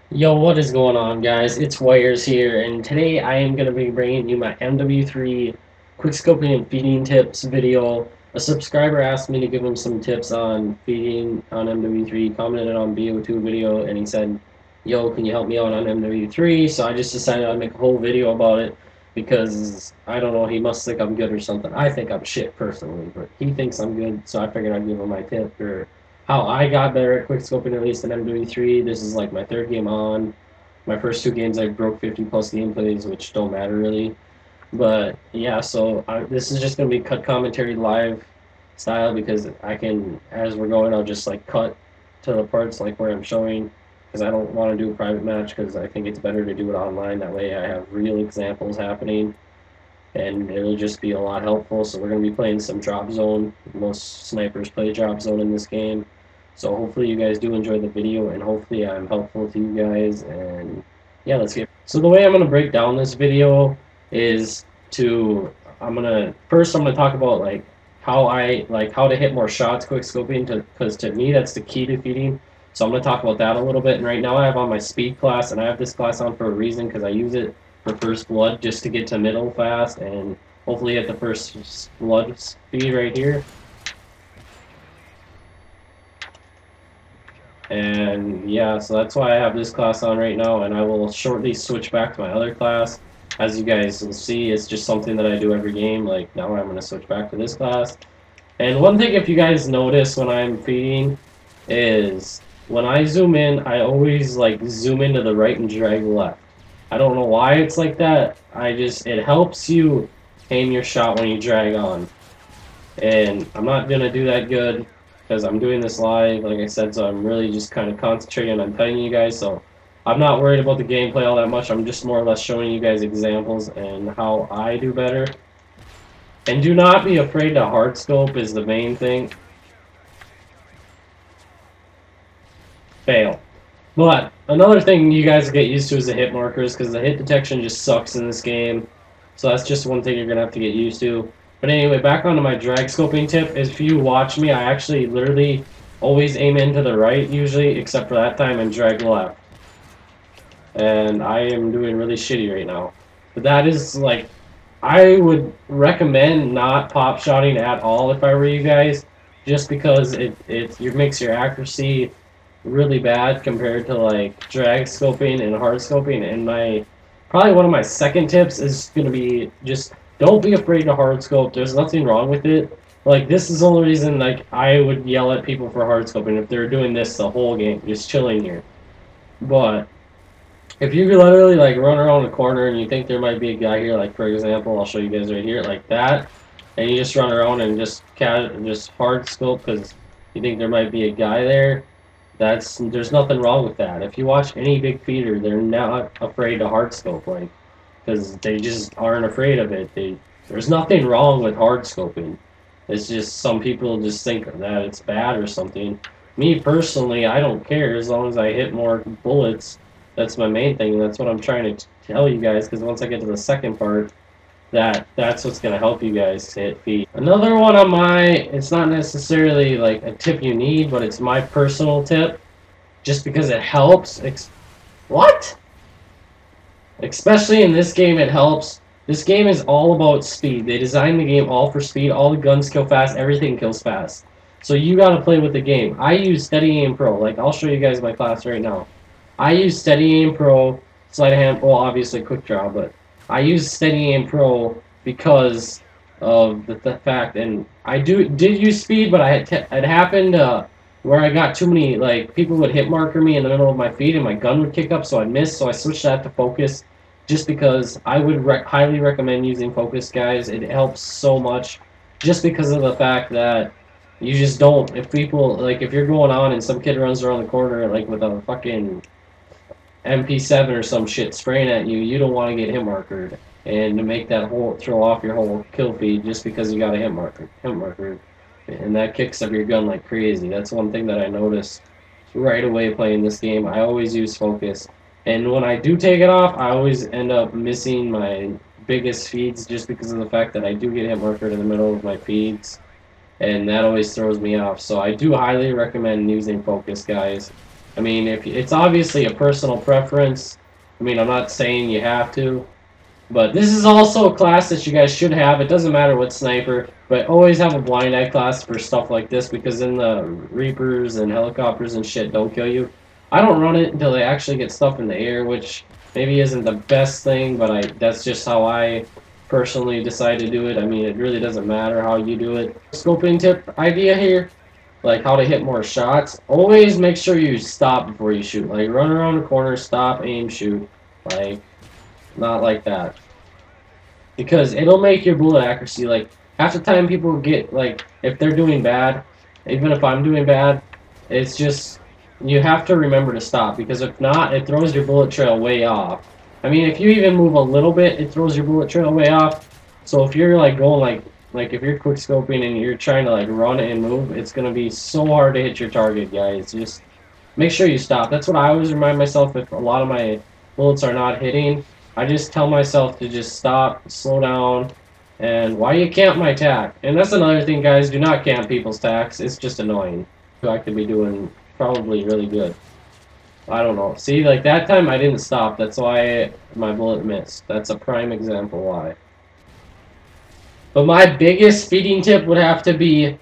Yo, what is going on, guys? It's Wirez here, and today I am going to be bringing you my MW3 quickscoping and feeding tips video. A subscriber asked me to give him some tips on feeding on MW3, commented on Mw3 video, and he said, yo, can you help me out on MW3? So I just decided I'd make a whole video about it because, I don't know, he must think I'm good or something. I think I'm shit personally, but he thinks I'm good, so I figured I'd give him my tip or how I got better at quickscoping, at least in Mw3. This is like my third game on. My first two games I broke 50 plus gameplays, which don't matter really. But yeah, so this is just going to be cut commentary live style because I can, as we're going, I'll just like cut to the parts like where I'm showing because I don't want to do a private match because I think it's better to do it online. That way I have real examples happening and it'll just be a lot helpful. So we're going to be playing some drop zone. Most snipers play drop zone in this game. So hopefully you guys do enjoy the video, and hopefully I'm helpful to you guys, and yeah, let's get. So the way I'm going to break down this video is I'm going to talk about like how to hit more shots quick scoping, because to me that's the key to feeding. So I'm going to talk about that a little bit, and right now I have on my speed class, and I have this class on for a reason, because I use it for first blood just to get to middle fast, and hopefully hit the first blood speed right here. And yeah, so that's why I have this class on right now, and I will shortly switch back to my other class. As you guys will see, it's just something that I do every game. Like now I'm going to switch back to this class. And one thing, if you guys notice when I'm feeding, is when I zoom in, I always like zoom into the right and drag left. I don't know why it's like that. It helps you aim your shot when you drag on. And I'm not going to do that good because I'm doing this live, like I said, so I'm really just kind of concentrating on telling you guys, so I'm not worried about the gameplay all that much. I'm just more or less showing you guys examples and how I do better. And do not be afraid to hard scope is the main thing. Fail. But another thing you guys get used to is the hit markers, because the hit detection just sucks in this game. So that's just one thing you're going to have to get used to. But anyway, back onto my drag scoping tip. If you watch me, I actually literally always aim into the right usually, except for that time, and drag left. And I am doing really shitty right now. But that is like, I would recommend not pop shotting at all if I were you guys, just because it makes your accuracy really bad compared to like drag scoping and hard scoping. And probably one of my second tips is going to be just don't be afraid to hard scope. There's nothing wrong with it. Like, this is the only reason like I would yell at people for hard scoping if they're doing this the whole game, just chilling here. But if you literally like run around a corner and you think there might be a guy here, like for example, I'll show you guys right here, like that, and you just run around and just hard scope because you think there might be a guy there, there's nothing wrong with that. If you watch any big feeder, they're not afraid to hard scope, like, because they just aren't afraid of it. There's nothing wrong with hard scoping. It's just some people just think that it's bad or something. Me personally, I don't care as long as I hit more bullets. That's my main thing. That's what I'm trying to tell you guys, because once I get to the second part, that's what's going to help you guys hit feet. Another one on it's not necessarily like a tip you need, but it's my personal tip, just because it helps. What? Especially in this game, it helps. This game is all about speed. They designed the game all for speed. All the guns kill fast. Everything kills fast. So you got to play with the game. I use Steady Aim Pro. Like, I'll show you guys my class right now. I use Steady Aim Pro, sleight of hand, well, obviously quick draw, but I use Steady Aim Pro because of the fact, and I did use speed, but it happened where I got too many, like, people would hit marker me in the middle of my feet and my gun would kick up, so I'd miss, so I switched that to focus, just because I would highly recommend using focus, guys. It helps so much, just because of the fact that you just don't, if you're going on and some kid runs around the corner, like, with a fucking MP7 or some shit spraying at you, you don't want to get hit markered, and to make that throw off your whole kill feed just because you got a hit marker, and that kicks up your gun like crazy. That's one thing that I noticed right away playing this game. I always use focus, and when I do take it off, I always end up missing my biggest feeds just because of the fact that I do get hit markered in the middle of my feeds. and that always throws me off. So I do highly recommend using focus, guys. I mean, if it's obviously a personal preference. I mean, I'm not saying you have to, but this is also a class that you guys should have. It doesn't matter what sniper, but always have a blind eye class for stuff like this, because then the Reapers and helicopters and shit don't kill you. I don't run it until they actually get stuff in the air, which maybe isn't the best thing, but that's just how I personally decide to do it. I mean, it really doesn't matter how you do it. Scoping tip idea here, like how to hit more shots. Always make sure you stop before you shoot. Like, run around the corner, stop, aim, shoot. Like, not like that. Because it'll make your bullet accuracy, like, half the time people get, like, if they're doing bad, even if I'm doing bad, it's just, you have to remember to stop, because if not, it throws your bullet trail way off. I mean, if you even move a little bit, it throws your bullet trail way off. So if you're, like, going, like if you're quickscoping and you're trying to, like, run and move, it's going to be so hard to hit your target, guys. Just make sure you stop. That's what I always remind myself if a lot of my bullets are not hitting. I just tell myself to just stop, slow down, and why you camp my tack. And that's another thing, guys. Do not camp people's tacks. It's just annoying. I could be doing probably really good. I don't know. See, like that time I didn't stop. That's why my bullet missed. That's a prime example why. But my biggest feeding tip would have to be,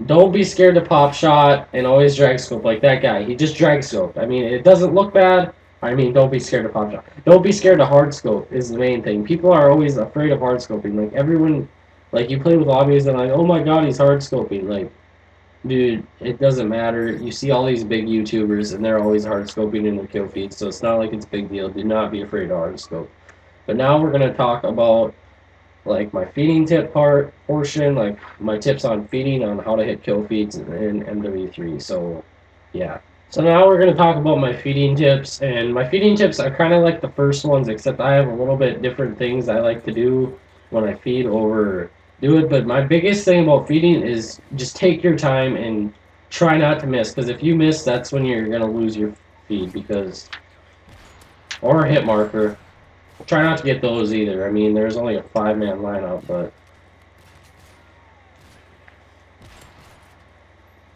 don't be scared to pop shot and always drag scope like that guy. He just drag scoped. I mean, it doesn't look bad. I mean, don't be scared to pop shot. Don't be scared to hard scope is the main thing. People are always afraid of hard scoping. Like, everyone, like, you play with lobbies and like, oh my god, he's hard scoping. Like, dude, it doesn't matter. You see all these big YouTubers and they're always hard scoping in their kill feeds, so it's not like it's a big deal. Do not be afraid to hard scope. But now we're going to talk about, like, my feeding tip portion, like my tips on feeding, on how to hit kill feeds in Mw3. So, yeah. So now we're going to talk about my feeding tips, and my feeding tips are kind of like the first ones, except I have a little bit different things I like to do when I feed over do it. But my biggest thing about feeding is just take your time and try not to miss, because if you miss, that's when you're going to lose your feed, because, or a hit marker. Try not to get those either. I mean, there's only a 5-man lineup, but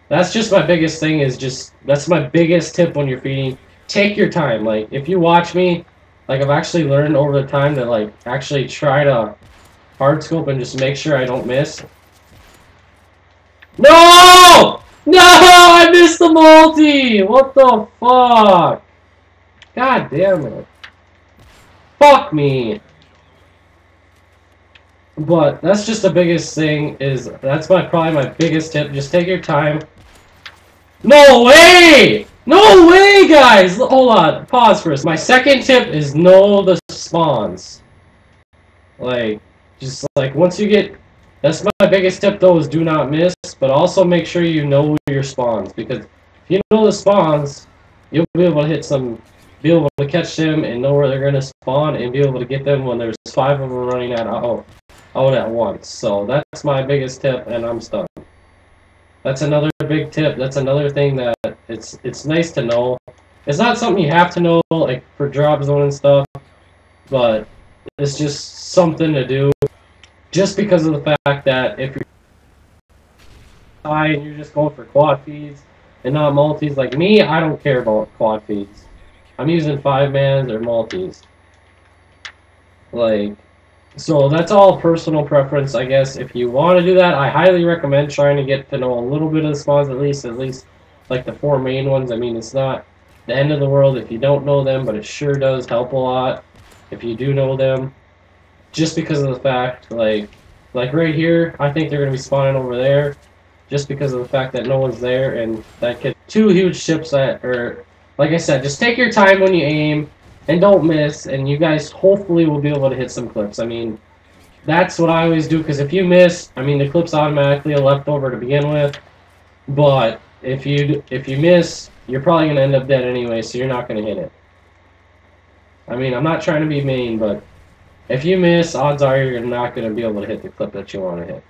that's just my biggest thing, is just, that's my biggest tip when you're feeding. Take your time. Like, if you watch me, like, I've actually learned over the time to, like, actually try to hard scope and just make sure I don't miss. No! No! I missed the multi! What the fuck? God damn it. Fuck me. But that's just the biggest thing, is that's probably my biggest tip. Just take your time. No way! No way, guys! Hold on. Pause first. My second tip is know the spawns. Like, just like once you get, that's my biggest tip though, is do not miss, but also make sure you know your spawns, because if you know the spawns, you'll be able to hit some, be able to catch them and know where they're going to spawn, and be able to get them when there's 5 of them running out at once. So that's my biggest tip, and I'm stuck. That's another big tip. That's another thing that it's nice to know. It's not something you have to know, like for drop zone and stuff, but it's just something to do, just because of the fact that if you're high and you're just going for quad feeds and not multis, like me, I don't care about quad feeds. I'm using 5-mans or multis. Like, so that's all personal preference, I guess. If you want to do that, I highly recommend trying to get to know a little bit of the spawns, at least like the 4 main ones. I mean, it's not the end of the world if you don't know them, but it sure does help a lot if you do know them. Just because of the fact, like right here, I think they're going to be spawning over there, just because of the fact that no one's there, and that could 2 huge ships that are, like I said, just take your time when you aim, and don't miss, and you guys hopefully will be able to hit some clips. I mean, that's what I always do, because if you miss, I mean, the clip's automatically a leftover to begin with, but if you miss, you're probably going to end up dead anyway, so you're not going to hit it. I mean, I'm not trying to be mean, but if you miss, odds are you're not going to be able to hit the clip that you want to hit.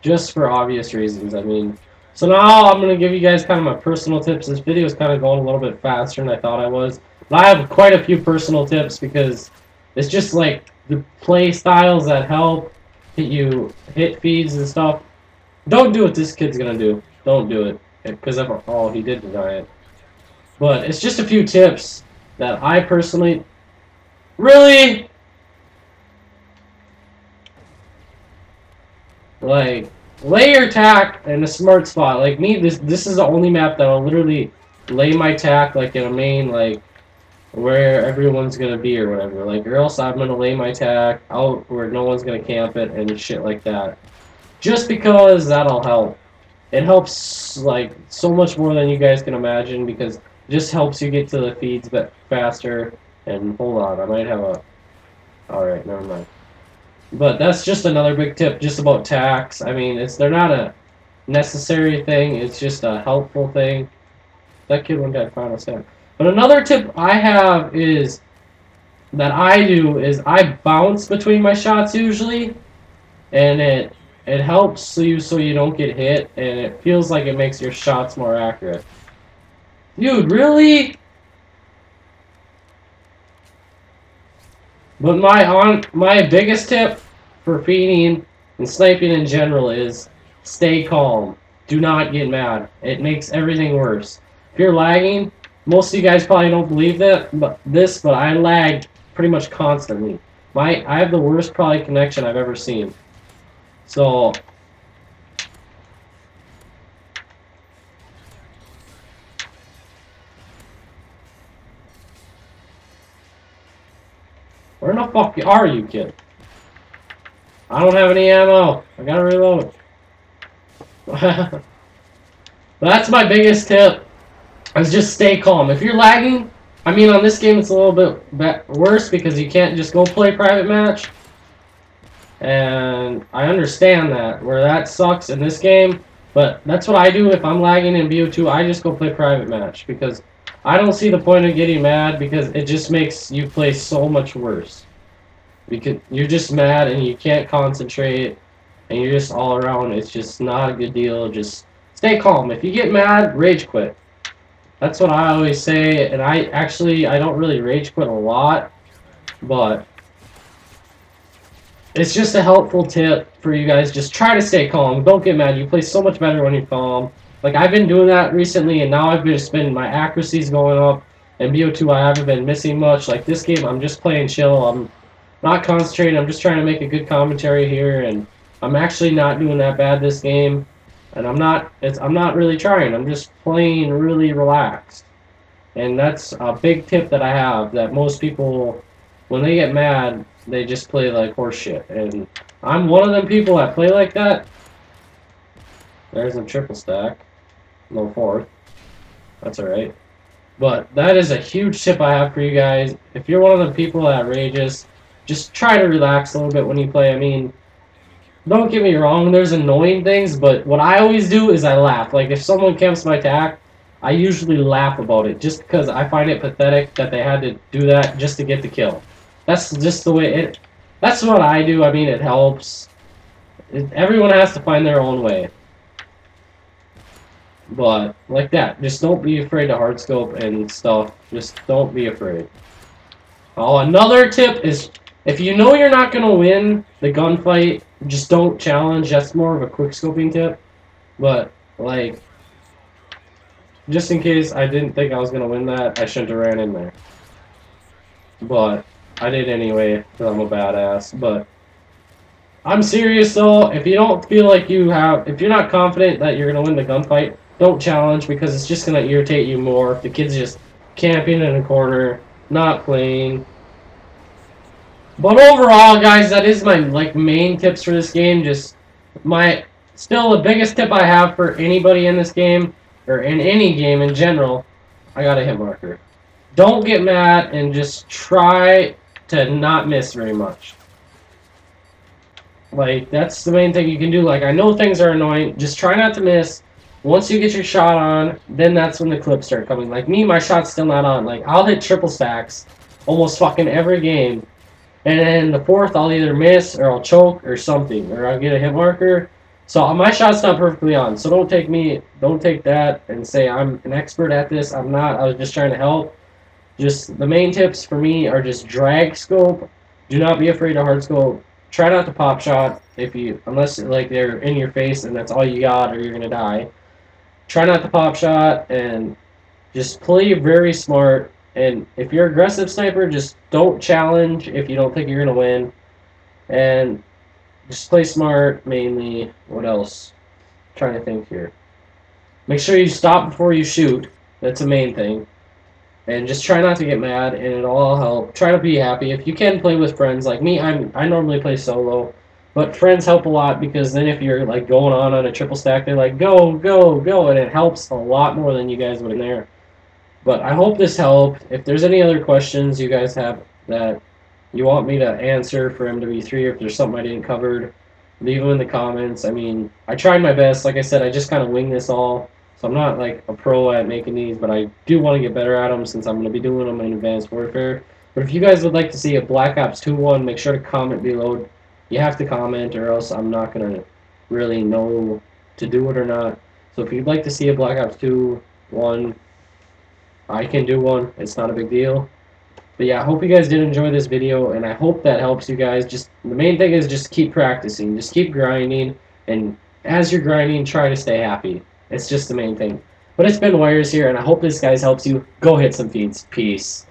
Just for obvious reasons, I mean. So now I'm going to give you guys kind of my personal tips. This video is kind of going a little bit faster than I thought I was. But I have quite a few personal tips, because it's just like the play styles that help you hit feeds and stuff. Don't do what this kid's gonna do. Don't do it. Because of oh, he did deny it. But it's just a few tips that I personally really like. Lay your tack in a smart spot. Like me, this is the only map that I'll literally lay my tack like in a main like where everyone's gonna be or whatever. Like or else I'm gonna lay my tack out where no one's gonna camp it and shit like that. Just because that'll help. It helps like so much more than you guys can imagine because it just helps you get to the feeds but faster. And hold on, I might have a. All right, never mind. But that's just another big tip, just about tax. I mean, they're not a necessary thing. It's just a helpful thing. That kid went that final step. But another tip I have is that I do is I bounce between my shots usually, and it helps you so you don't get hit, and it feels like it makes your shots more accurate. Dude, really? But my biggest tip for feeding and sniping in general is stay calm. Do not get mad. It makes everything worse. If you're lagging, most of you guys probably don't believe that, but I lag pretty much constantly. I have the worst probably connection I've ever seen. So where the fuck are you, kid? I don't have any ammo. I gotta reload. That's my biggest tip. Is just stay calm. If you're lagging, I mean on this game it's a little bit worse because you can't just go play private match. And I understand that, where that sucks in this game. But that's what I do if I'm lagging in Mw3. I just go play private match because I don't see the point of getting mad because it just makes you play so much worse. Because you're just mad and you can't concentrate and you're just all around. It's just not a good deal. Just stay calm. If you get mad, rage quit. That's what I always say. And I don't really rage quit a lot, but it's just a helpful tip for you guys. Just try to stay calm. Don't get mad. You play so much better when you're calm. Like I've been doing that recently, and now I've just been my accuracy's going up. And Mw3 I haven't been missing much. Like this game, I'm just playing chill. I'm not concentrating. I'm just trying to make a good commentary here, and I'm actually not doing that bad this game. And I'm not really trying. I'm just playing really relaxed. And that's a big tip that I have that most people, when they get mad, they just play like horse shit. And I'm one of them people that play like that. There's a triple stack. No fourth. That's alright. But that is a huge tip I have for you guys. If you're one of the people that rages, just try to relax a little bit when you play. I mean, don't get me wrong, there's annoying things, but what I always do is I laugh. Like, if someone camps my tack, I usually laugh about it, just because I find it pathetic that they had to do that just to get the kill. That's just the way it... That's what I do. I mean, it helps. Everyone has to find their own way. But, like that, just don't be afraid to hardscope and stuff. Just don't be afraid. Oh, another tip is, if you know you're not going to win the gunfight, just don't challenge. That's more of a quickscoping tip. But, like, just in case I didn't think I was going to win that, I shouldn't have ran in there. But I did anyway, because I'm a badass. But I'm serious, though. If you don't feel like if you're not confident that you're going to win the gunfight, don't challenge, because it's just going to irritate you more if the kid's just camping in a corner, not playing. But overall, guys, that is my main tips for this game. Just still the biggest tip I have for anybody in this game, or in any game in general, I got a hit marker. Don't get mad and just try to not miss very much. Like, that's the main thing you can do. Like, I know things are annoying. Just try not to miss. Once you get your shot on, then that's when the clips start coming. Like me, my shot's still not on. Like, I'll hit triple stacks almost fucking every game. And then the fourth, I'll either miss, or I'll choke, or something. Or I'll get a hit marker. So my shot's not perfectly on. So don't take that and say I'm an expert at this. I'm not. I was just trying to help. Just the main tips for me are just drag scope. Do not be afraid to hard scope. Try not to pop shot. unless like they're in your face and that's all you got, or you're gonna die. Try not to pop shot and just play very smart. And if you're aggressive sniper, just don't challenge if you don't think you're gonna win. And just play smart mainly. What else? I'm trying to think here. Make sure you stop before you shoot. That's the main thing. And just try not to get mad, and it'll all help. Try to be happy. If you can play with friends, like me, I normally play solo, but friends help a lot because then if you're like going on a triple stack, they're like go go go, and it helps a lot more than you guys would in there. But I hope this helped. If there's any other questions you guys have that you want me to answer for Mw3, or if there's something I didn't cover, leave them in the comments. I mean, I tried my best. Like I said, I just kind of wing this all. So I'm not like a pro at making these, but I do want to get better at them since I'm going to be doing them in Advanced Warfare. But if you guys would like to see a Black Ops 2 one, make sure to comment below. You have to comment or else I'm not going to really know to do it or not. So if you'd like to see a Black Ops 2 one, I can do one. It's not a big deal. But yeah, I hope you guys did enjoy this video, and I hope that helps you guys. Just the main thing is just keep practicing, just keep grinding, and as you're grinding, try to stay happy. It's just the main thing. But it's been Wirez here, and I hope this guys helps you. Go hit some feeds. Peace.